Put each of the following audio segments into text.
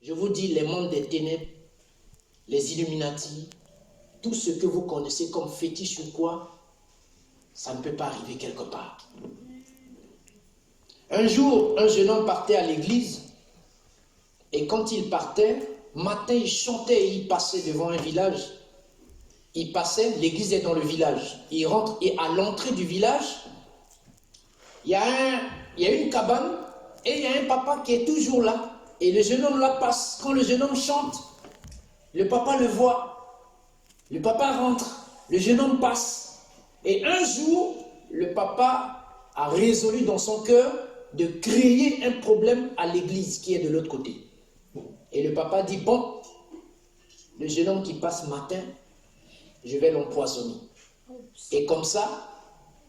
Je vous dis, les mondes des ténèbres, les Illuminati, tout ce que vous connaissez comme fétiche ou quoi, ça ne peut pas arriver quelque part. Un jour, un jeune homme partait à l'église et quand il partait, matin, il chantait et il passait devant un village. Il passait, l'église est dans le village. Il rentre et à l'entrée du village, il y a une cabane et il y a un papa qui est toujours là. Et le jeune homme là passe. Quand le jeune homme chante, le papa le voit. Le papa rentre, le jeune homme passe. Et un jour, le papa a résolu dans son cœur de créer un problème à l'église qui est de l'autre côté. Et le papa dit, bon, le jeune homme qui passe matin, je vais l'empoisonner. Et comme ça,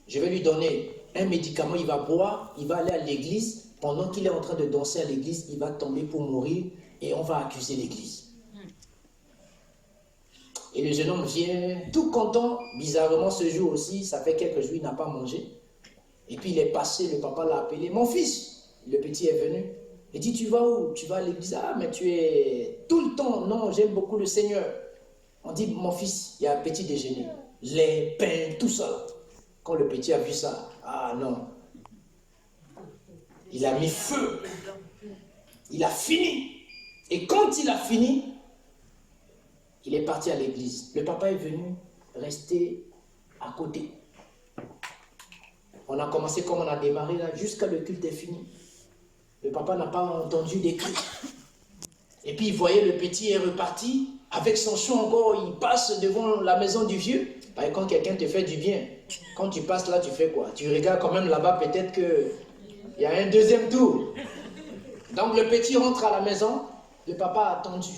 je vais lui donner un médicament, il va boire, il va aller à l'église. Pendant qu'il est en train de danser à l'église, il va tomber pour mourir et on va accuser l'église. Et le jeune homme vient tout content. Bizarrement, ce jour aussi, ça fait quelques jours, il n'a pas mangé. Et puis il est passé, le papa l'a appelé. Mon fils, le petit est venu. Il dit, tu vas où? Tu vas à l'église? Ah, mais tu es tout le temps. Non, j'aime beaucoup le Seigneur. On dit, mon fils, il y a un petit déjeuner. Les pains, tout ça. Quand le petit a vu ça, ah non. Il a mis feu. Il a fini. Et quand il a fini, il est parti à l'église. Le papa est venu rester à côté. On a commencé comme on a démarré là, jusqu'à le culte est fini. Le papa n'a pas entendu des cris. Et puis il voyait le petit est reparti. Avec son chant encore, il passe devant la maison du vieux. Et quand quelqu'un te fait du bien, quand tu passes là, tu fais quoi? Tu regardes quand même là-bas, peut-être qu'il y a un deuxième tour. Donc le petit rentre à la maison, le papa a attendu.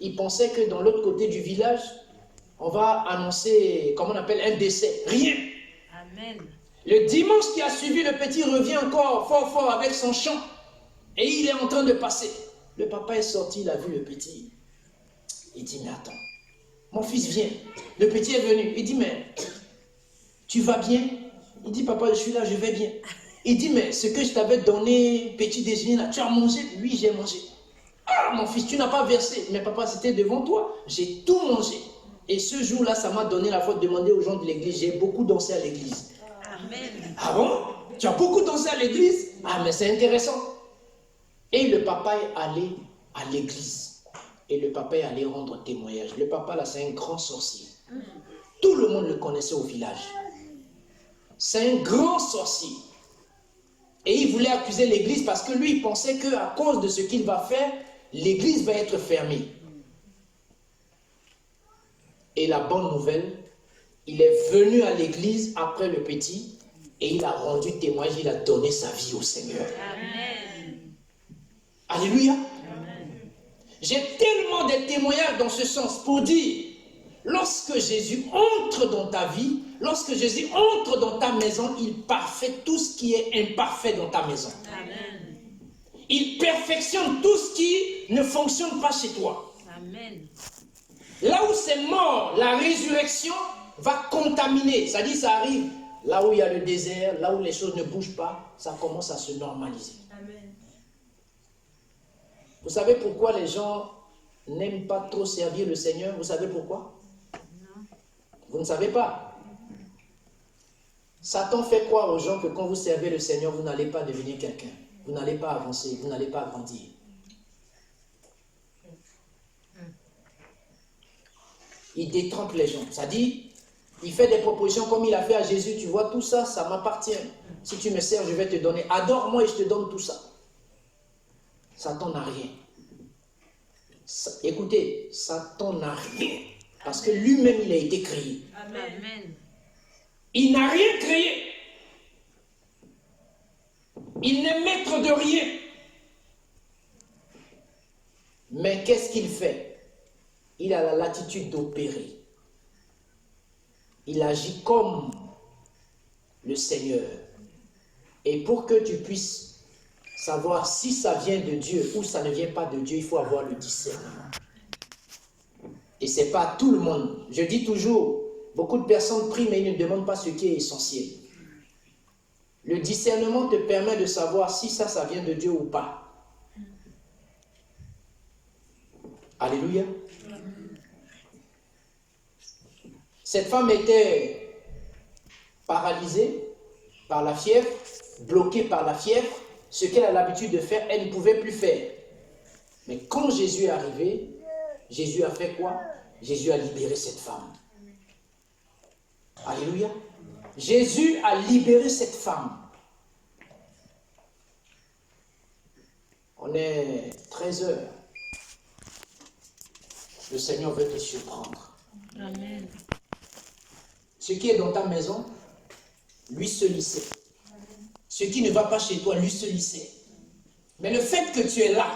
Il pensait que dans l'autre côté du village, on va annoncer, comment on appelle, un décès. Rien. Amen. Le dimanche qui a suivi, le petit revient encore fort fort avec son chant. Et il est en train de passer. Le papa est sorti, il a vu le petit. Il dit, mais attends, mon fils vient. Le petit est venu. Il dit, mais tu vas bien? Il dit, papa, je suis là, je vais bien. Il dit, mais ce que je t'avais donné, petit déjeuner, là, tu as mangé? Oui, j'ai mangé. Ah, mon fils, tu n'as pas versé. Mais papa, c'était devant toi. J'ai tout mangé. Et ce jour-là, ça m'a donné la foi de demander aux gens de l'église. J'ai beaucoup dansé à l'église. Amen. Ah bon? Tu as beaucoup dansé à l'église? Ah, mais c'est intéressant. Et le papa est allé à l'église. Et le papa est allé rendre témoignage. Le papa, là, c'est un grand sorcier. Tout le monde le connaissait au village. C'est un grand sorcier. Et il voulait accuser l'église parce que lui, il pensait qu'à cause de ce qu'il va faire, l'église va être fermée. Et la bonne nouvelle, il est venu à l'église après le petit et il a rendu témoignage, il a donné sa vie au Seigneur. Amen. Alléluia. J'ai tellement de témoignages dans ce sens pour dire, lorsque Jésus entre dans ta vie, lorsque Jésus entre dans ta maison, il parfait tout ce qui est imparfait dans ta maison. Amen. Il perfectionne tout ce qui ne fonctionne pas chez toi. Amen. Là où c'est mort, la résurrection va contaminer. C'est-à-dire, ça arrive là où il y a le désert, là où les choses ne bougent pas, ça commence à se normaliser. Amen. Vous savez pourquoi les gens n'aiment pas trop servir le Seigneur? Vous savez pourquoi? Non. Vous ne savez pas. Satan fait croire aux gens que quand vous servez le Seigneur, vous n'allez pas devenir quelqu'un. Vous n'allez pas avancer, vous n'allez pas grandir. Il détrempe les gens. Ça dit, il fait des propositions comme il a fait à Jésus. Tu vois, tout ça, ça m'appartient. Si tu me sers, je vais te donner. Adore-moi et je te donne tout ça. Satan n'a rien. Écoutez, Satan n'a rien. Parce que lui-même, il a été créé. Amen. Il n'a rien créé. Il n'est maître de rien. Mais qu'est-ce qu'il fait? Il a la latitude d'opérer. Il agit comme le Seigneur. Et pour que tu puisses savoir si ça vient de Dieu ou ça ne vient pas de Dieu, il faut avoir le discernement. Et ce n'est pas tout le monde. Je dis toujours, beaucoup de personnes prient, mais ils ne demandent pas ce qui est essentiel. Le discernement te permet de savoir si ça vient de Dieu ou pas. Alléluia. Cette femme était paralysée par la fièvre, bloquée par la fièvre. Ce qu'elle a l'habitude de faire, elle ne pouvait plus faire. Mais quand Jésus est arrivé, Jésus a fait quoi? Jésus a libéré cette femme. Alléluia. Jésus a libéré cette femme. On est 13 heures. Le Seigneur veut te surprendre. Amen. Ce qui est dans ta maison, lui seul y sait. Ce qui ne va pas chez toi, lui seul y sait. Mais le fait que tu es là,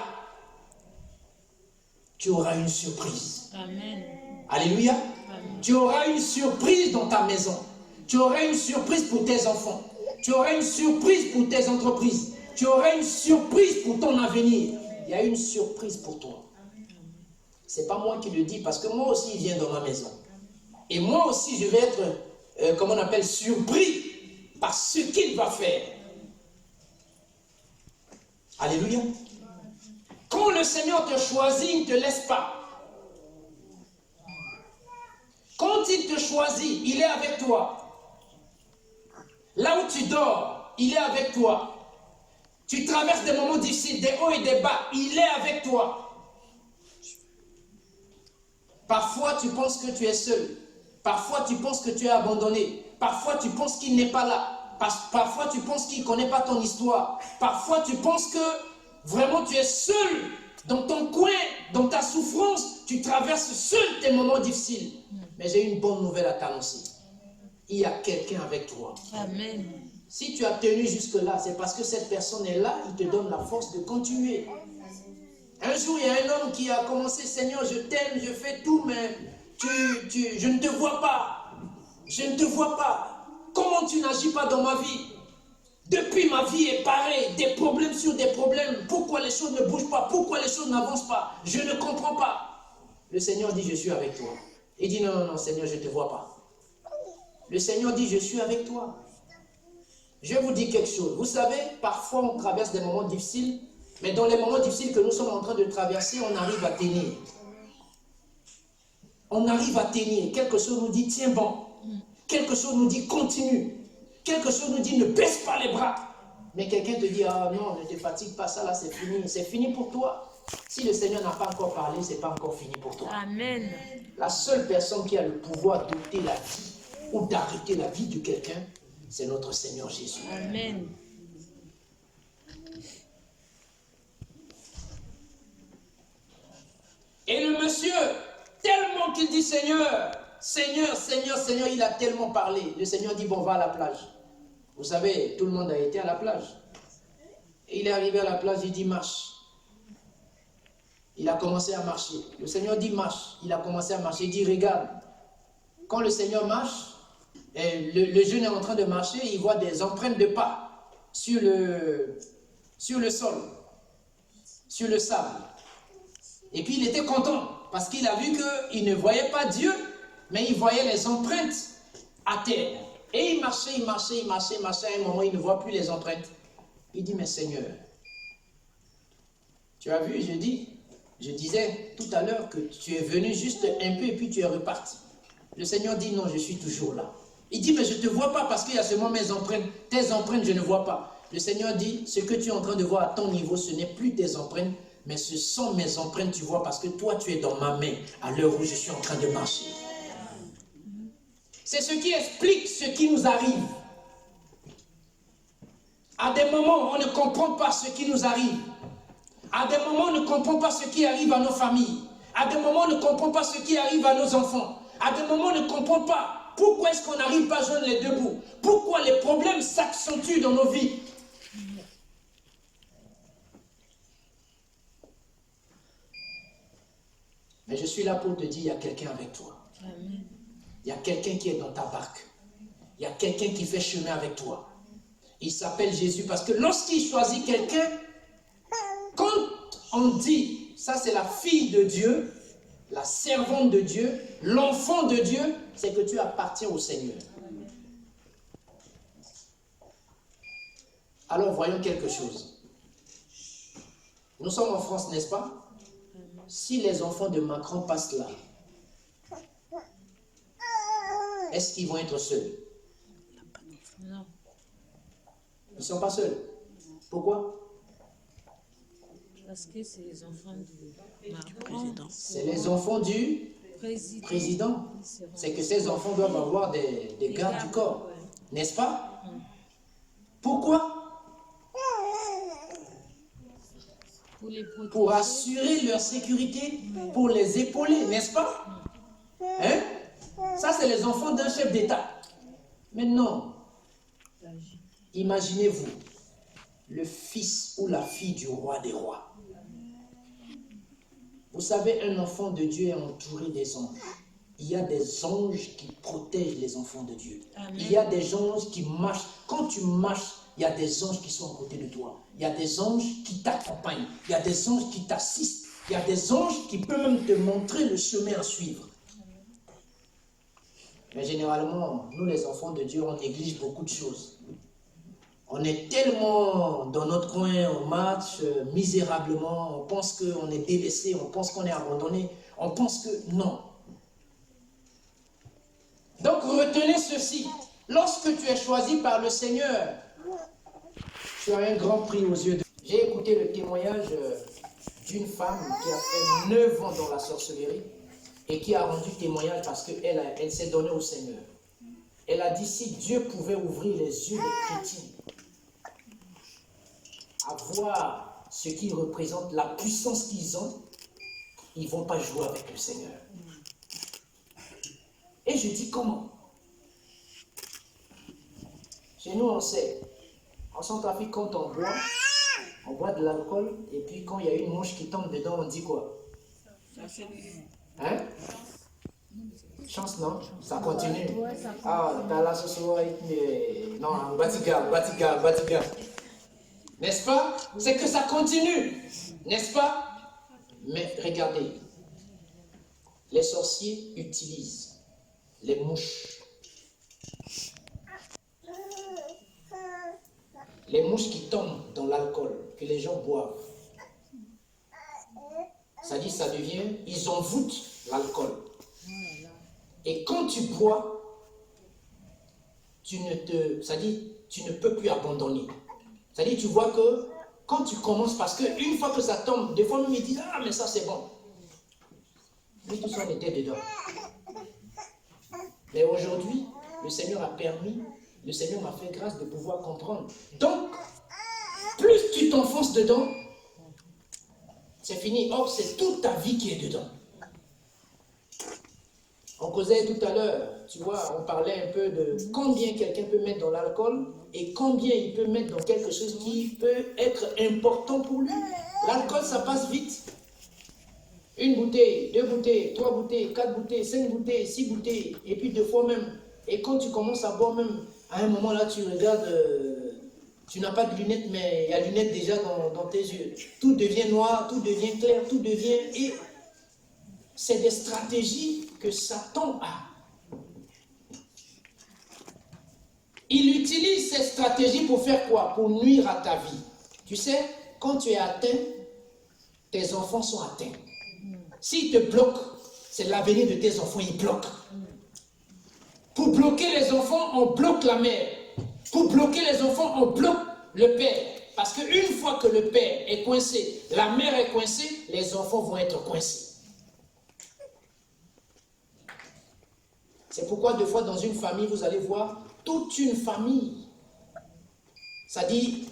tu auras une surprise. Amen. Alléluia. Amen. Tu auras une surprise dans ta maison. Tu auras une surprise pour tes enfants. Tu auras une surprise pour tes entreprises. Tu auras une surprise pour ton avenir. Il y a une surprise pour toi. Ce n'est pas moi qui le dis, parce que moi aussi, il vient dans ma maison. Et moi aussi, je vais être, comment on appelle, surpris par ce qu'il va faire. Alléluia. Quand le Seigneur te choisit, il ne te laisse pas. Quand il te choisit, il est avec toi. Là où tu dors, il est avec toi. Tu traverses des moments difficiles, des hauts et des bas, il est avec toi. Parfois, tu penses que tu es seul. Parfois, tu penses que tu es abandonné. Parfois, tu penses qu'il n'est pas là. Parfois, tu penses qu'il ne connaît pas ton histoire. Parfois, tu penses que vraiment tu es seul dans ton coin, dans ta souffrance. Tu traverses seul tes moments difficiles. Mais j'ai une bonne nouvelle à t'annoncer. Il y a quelqu'un avec toi. Amen. Si tu as tenu jusque-là, c'est parce que cette personne est là. Il te donne la force de continuer. Un jour, il y a un homme qui a commencé, Seigneur, je t'aime, je fais tout, mais je ne te vois pas. Je ne te vois pas. Comment tu n'agis pas dans ma vie? Depuis, ma vie est pareille, des problèmes sur des problèmes. Pourquoi les choses ne bougent pas? Pourquoi les choses n'avancent pas? Je ne comprends pas. Le Seigneur dit, je suis avec toi. Il dit, non, non, non, Seigneur, je ne te vois pas. Le Seigneur dit, je suis avec toi. Je vous dis quelque chose. Vous savez, parfois, on traverse des moments difficiles. Mais dans les moments difficiles que nous sommes en train de traverser, on arrive à tenir. On arrive à tenir. Quelque chose nous dit, tiens bon. Quelque chose nous dit, continue. Quelque chose nous dit, ne baisse pas les bras. Mais quelqu'un te dit, ah non, ne te fatigue pas, ça là, c'est fini. C'est fini pour toi. Si le Seigneur n'a pas encore parlé, ce n'est pas encore fini pour toi. Amen. La seule personne qui a le pouvoir d'ôter la vie ou d'arrêter la vie de quelqu'un, c'est notre Seigneur Jésus. Amen. Et le monsieur, tellement qu'il dit Seigneur, Seigneur, Seigneur, Seigneur, il a tellement parlé. Le Seigneur dit, bon, va à la plage. Vous savez, tout le monde a été à la plage. Et il est arrivé à la plage, il dit, marche. Il a commencé à marcher. Le Seigneur dit, marche. Il a commencé à marcher. Il dit, regarde. Quand le Seigneur marche, le jeune est en train de marcher, il voit des empreintes de pas sur le sol, sur le sable. Et puis il était content parce qu'il a vu qu'il ne voyait pas Dieu, mais il voyait les empreintes à terre. Et il marchait, il marchait, il marchait, il marchait. À un moment, il ne voit plus les empreintes. Il dit, mais Seigneur, tu as vu, je disais tout à l'heure que tu es venu juste un peu et puis tu es reparti. Le Seigneur dit, non, je suis toujours là. Il dit, mais je ne te vois pas parce qu'il y a seulement mes empreintes. Tes empreintes, je ne vois pas. Le Seigneur dit, ce que tu es en train de voir à ton niveau, ce n'est plus tes empreintes, mais ce sont mes empreintes, tu vois, parce que toi, tu es dans ma main à l'heure où je suis en train de marcher. C'est ce qui explique ce qui nous arrive. À des moments, on ne comprend pas ce qui nous arrive. À des moments, on ne comprend pas ce qui arrive à nos familles. À des moments, on ne comprend pas ce qui arrive à nos enfants. À des moments, on ne comprend pas pourquoi est-ce qu'on n'arrive pas à joindre les deux bouts. Pourquoi les problèmes s'accentuent dans nos vies. Mais je suis là pour te dire, il y a quelqu'un avec toi. Amen. Il y a quelqu'un qui est dans ta barque. Il y a quelqu'un qui fait chemin avec toi. Il s'appelle Jésus parce que lorsqu'il choisit quelqu'un, quand on dit, ça c'est la fille de Dieu, la servante de Dieu, l'enfant de Dieu, c'est que tu appartiens au Seigneur. Alors voyons quelque chose. Nous sommes en France, n'est-ce pas? si les enfants de Macron passent là, est-ce qu'ils vont être seuls? Non. Ils ne sont pas seuls. Pourquoi? Parce que c'est les enfants du Macron. C'est les enfants du président. C'est que ces enfants doivent avoir des gardes du corps. N'est-ce pas? Pourquoi? Pour les protéger. Pour assurer leur sécurité, pour les épauler, n'est-ce pas? Hein? Ça, c'est les enfants d'un chef d'État. Mais non. Imaginez-vous, le fils ou la fille du roi des rois. Vous savez, un enfant de Dieu est entouré des anges. Il y a des anges qui protègent les enfants de Dieu. Amen. Il y a des anges qui marchent. Quand tu marches, il y a des anges qui sont à côté de toi. Il y a des anges qui t'accompagnent. Il y a des anges qui t'assistent. Il y a des anges qui peuvent même te montrer le chemin à suivre. Mais généralement, nous les enfants de Dieu, on néglige beaucoup de choses. On est tellement dans notre coin, on marche misérablement, on pense qu'on est délaissé, on pense qu'on est abandonné, on pense que non. Donc retenez ceci, lorsque tu es choisi par le Seigneur, tu as un grand prix aux yeux de Dieu. J'ai écouté le témoignage d'une femme qui a fait 9 ans dans la sorcellerie et qui a rendu témoignage parce qu'elle s'est donnée au Seigneur. Elle a dit, si Dieu pouvait ouvrir les yeux des chrétiens à voir ce qu'ils représentent, la puissance qu'ils ont, ils ne vont pas jouer avec le Seigneur. Et je dis comment? Chez nous, on sait. En Centrafrique, quand on boit de l'alcool, et puis quand il y a une mouche qui tombe dedans, on dit quoi? Hein? Chance, non? Ça continue. Ah, t'as la sauce, non, batiga. N'est-ce pas? C'est que ça continue. N'est-ce pas? Mais regardez, les sorciers utilisent les mouches. Les mouches qui tombent dans l'alcool, que les gens boivent. Ça dit, ça devient, ils envoûtent l'alcool. Et quand tu bois, tu ne peux plus abandonner. Ça dit, tu vois que quand tu commences, parce qu'une fois que ça tombe, des fois même ils disent, ah mais ça c'est bon. Lui tout ça on était dedans. Mais aujourd'hui, le Seigneur m'a fait grâce de pouvoir comprendre. Donc, plus tu t'enfonces dedans, c'est fini. Or, c'est toute ta vie qui est dedans. On causait tout à l'heure, tu vois, on parlait un peu de combien quelqu'un peut mettre dans l'alcool et combien il peut mettre dans quelque chose qui peut être important pour lui. L'alcool, ça passe vite. 1 bouteille, 2 bouteilles, 3 bouteilles, 4 bouteilles, 5 bouteilles, 6 bouteilles, et puis 2 fois même. Et quand tu commences à boire même, à un moment là, tu regardes, tu n'as pas de lunettes, mais il y a lunettes déjà dans tes yeux. Tout devient noir, tout devient clair, tout devient... Et c'est des stratégies que Satan a. Il utilise ces stratégies pour faire quoi? Pour nuire à ta vie. Tu sais, quand tu es atteint, tes enfants sont atteints. S'ils te bloquent, c'est l'avenir de tes enfants, ils bloquent. Pour bloquer les enfants, on bloque la mère. Pour bloquer les enfants, on bloque le père. Parce qu'une fois que le père est coincé, la mère est coincée, les enfants vont être coincés. C'est pourquoi des fois dans une famille, vous allez voir toute une famille. Ça dit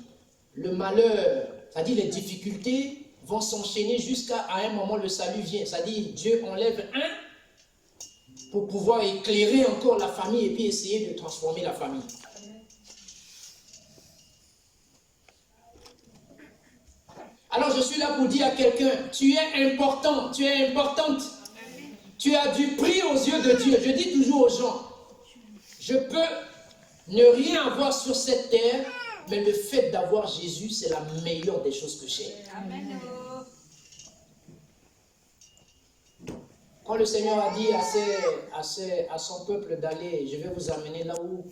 le malheur, ça dit les difficultés vont s'enchaîner jusqu'à un moment le salut vient. Ça dit Dieu enlève un pour pouvoir éclairer encore la famille et puis essayer de transformer la famille. Alors je suis là pour dire à quelqu'un, tu es important, tu es importante. Tu as du prix aux yeux de Dieu. Je dis toujours aux gens, je peux ne rien avoir sur cette terre, mais le fait d'avoir Jésus, c'est la meilleure des choses que j'ai. Quand le Seigneur a dit à son peuple d'aller, je vais vous amener là où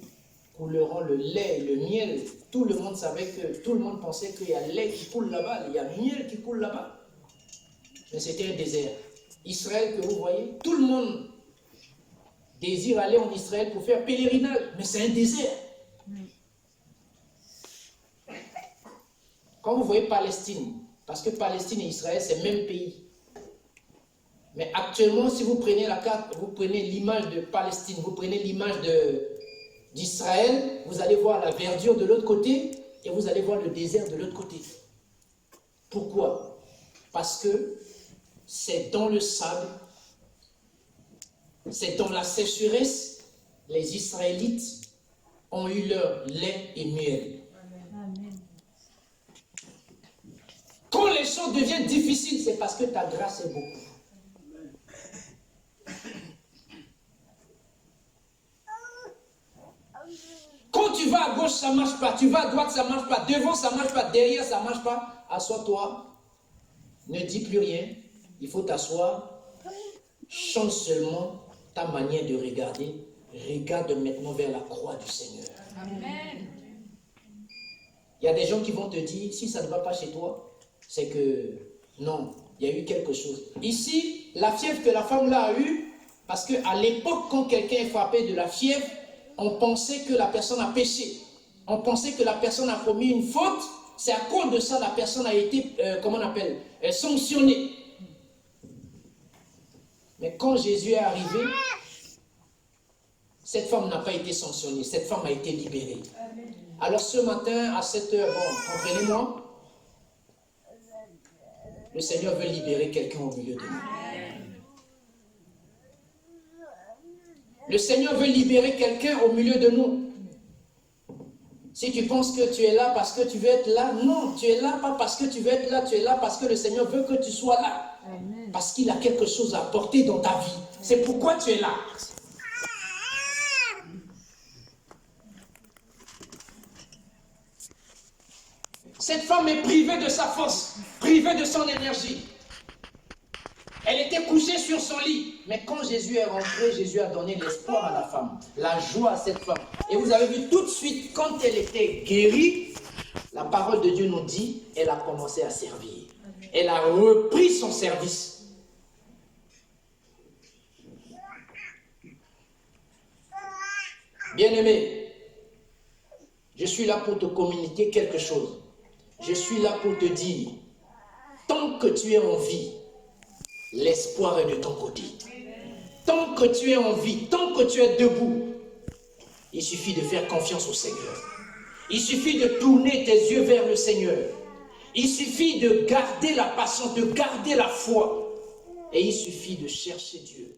couleront le lait et le miel, tout le monde savait que, tout le monde pensait qu'il y a le lait qui coule là-bas, il y a le miel qui coule là-bas. mais c'était un désert. Israël que vous voyez, tout le monde désire aller en Israël pour faire pèlerinage, mais c'est un désert. Quand vous voyez Palestine, parce que Palestine et Israël, c'est le même pays. Mais actuellement, si vous prenez la carte, vous prenez l'image de Palestine, vous prenez l'image d'Israël, vous allez voir la verdure de l'autre côté et vous allez voir le désert de l'autre côté. Pourquoi? Parce que c'est dans le sable, c'est dans la sécheresse, les Israélites ont eu leur lait et miel. Quand les choses deviennent difficiles, c'est parce que ta grâce est beaucoup. Quand tu vas à gauche, ça ne marche pas. Tu vas à droite, ça ne marche pas. Devant, ça ne marche pas. Derrière, ça ne marche pas. Assois-toi. Ne dis plus rien. Il faut t'asseoir. Change seulement ta manière de regarder. Regarde maintenant vers la croix du Seigneur. Amen. Il y a des gens qui vont te dire, si ça ne va pas chez toi, c'est que non, il y a eu quelque chose. Ici, la fièvre que la femme là a eue, parce qu'à l'époque, quand quelqu'un est frappé de la fièvre, on pensait que la personne a péché. On pensait que la personne a commis une faute. C'est à cause de ça la personne a été, comment on appelle, sanctionnée. Mais quand Jésus est arrivé, cette femme n'a pas été sanctionnée. Cette femme a été libérée. Alors ce matin, à 7 heures, bon, comprenez-moi, le Seigneur veut libérer quelqu'un au milieu de nous. Le Seigneur veut libérer quelqu'un au milieu de nous. Si tu penses que tu es là parce que tu veux être là, non, tu es là pas parce que tu veux être là, tu es là parce que le Seigneur veut que tu sois là. Amen. Parce qu'il a quelque chose à apporter dans ta vie. C'est pourquoi tu es là. Cette femme est privée de sa force, privée de son énergie. Elle était couchée sur son lit. Mais quand Jésus est rentré, Jésus a donné l'espoir à la femme, la joie à cette femme. Et vous avez vu tout de suite, quand elle était guérie, la parole de Dieu nous dit, elle a commencé à servir. Elle a repris son service. Bien-aimé, je suis là pour te communiquer quelque chose. Je suis là pour te dire, tant que tu es en vie, l'espoir est de ton côté. Tant que tu es en vie, tant que tu es debout, il suffit de faire confiance au Seigneur. Il suffit de tourner tes yeux vers le Seigneur. Il suffit de garder la patience, de garder la foi. Et il suffit de chercher Dieu.